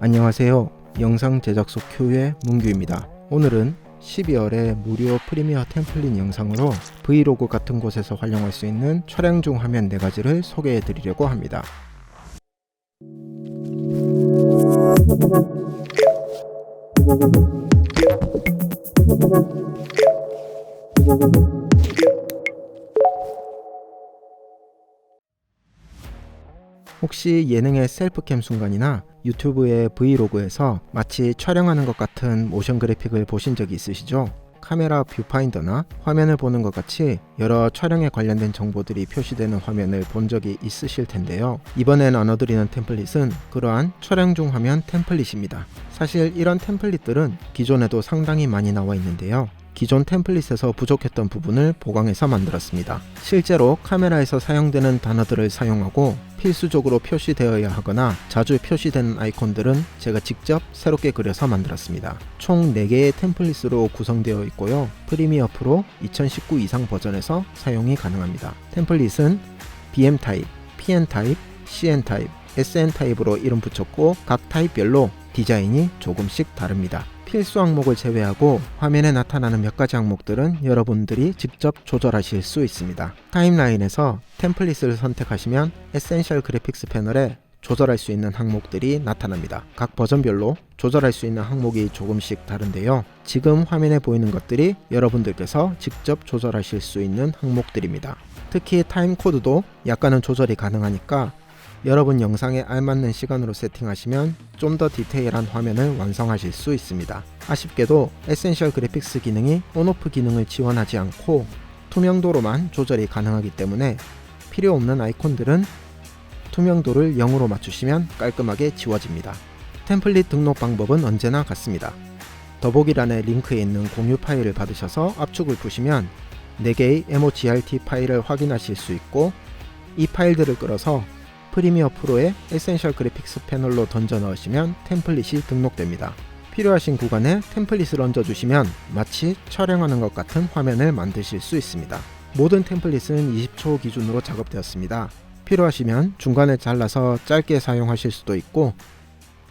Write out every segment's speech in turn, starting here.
안녕하세요. 영상 제작소 Q의 문규입니다. 오늘은 12월에 무료 프리미어 템플릿 영상으로 브이로그 같은 곳에서 활용할 수 있는 촬영 중 화면 4가지를 소개해 드리려고 합니다. 혹시 예능의 셀프캠 순간이나 유튜브의 브이로그에서 마치 촬영하는 것 같은 모션 그래픽을 보신 적이 있으시죠? 카메라 뷰파인더나 화면을 보는 것 같이 여러 촬영에 관련된 정보들이 표시되는 화면을 본 적이 있으실 텐데요. 이번에 나눠드리는 템플릿은 그러한 촬영 중 화면 템플릿입니다. 사실 이런 템플릿들은 기존에도 상당히 많이 나와 있는데요. 기존 템플릿에서 부족했던 부분을 보강해서 만들었습니다. 실제로 카메라에서 사용되는 단어들을 사용하고 필수적으로 표시되어야 하거나 자주 표시되는 아이콘들은 제가 직접 새롭게 그려서 만들었습니다. 총 4개의 템플릿으로 구성되어 있고요. 프리미어 프로 2019 이상 버전에서 사용이 가능합니다. 템플릿은 BM 타입, PN 타입, CN 타입, SN 타입으로 이름 붙였고 각 타입별로 디자인이 조금씩 다릅니다. 필수 항목을 제외하고 화면에 나타나는 몇 가지 항목들은 여러분들이 직접 조절하실 수 있습니다. 타임라인에서 템플릿을 선택하시면 에센셜 그래픽스 패널에 조절할 수 있는 항목들이 나타납니다. 각 버전별로 조절할 수 있는 항목이 조금씩 다른데요. 지금 화면에 보이는 것들이 여러분들께서 직접 조절하실 수 있는 항목들입니다. 특히 타임코드도 약간은 조절이 가능하니까 여러분 영상에 알맞는 시간으로 세팅하시면 좀 더 디테일한 화면을 완성하실 수 있습니다. 아쉽게도 에센셜 그래픽스 기능이 온오프 기능을 지원하지 않고 투명도로만 조절이 가능하기 때문에 필요 없는 아이콘들은 투명도를 0으로 맞추시면 깔끔하게 지워집니다. 템플릿 등록 방법은 언제나 같습니다. 더보기란의 링크에 있는 공유 파일을 받으셔서 압축을 푸시면 4개의 MOGRT 파일을 확인하실 수 있고 이 파일들을 끌어서 프리미어 프로의 에센셜 그래픽스 패널로 던져 넣으시면 템플릿이 등록됩니다. 필요하신 구간에 템플릿을 얹어주시면 마치 촬영하는 것 같은 화면을 만드실 수 있습니다. 모든 템플릿은 20초 기준으로 작업되었습니다. 필요하시면 중간에 잘라서 짧게 사용하실 수도 있고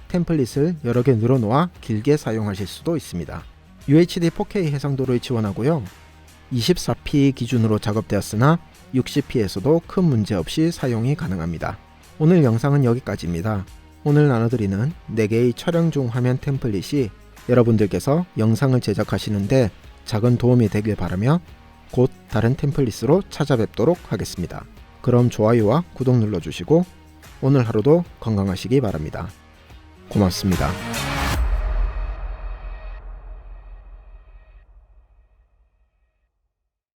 템플릿을 여러 개 늘어놓아 길게 사용하실 수도 있습니다. UHD 4K 해상도를 지원하고요. 24p 기준으로 작업되었으나 60p에서도 큰 문제 없이 사용이 가능합니다. 오늘 영상은 여기까지입니다. 오늘 나눠드리는 4개의 촬영 중 화면 템플릿이 여러분들께서 영상을 제작하시는데 작은 도움이 되길 바라며 곧 다른 템플릿으로 찾아뵙도록 하겠습니다. 그럼 좋아요와 구독 눌러주시고 오늘 하루도 건강하시기 바랍니다. 고맙습니다.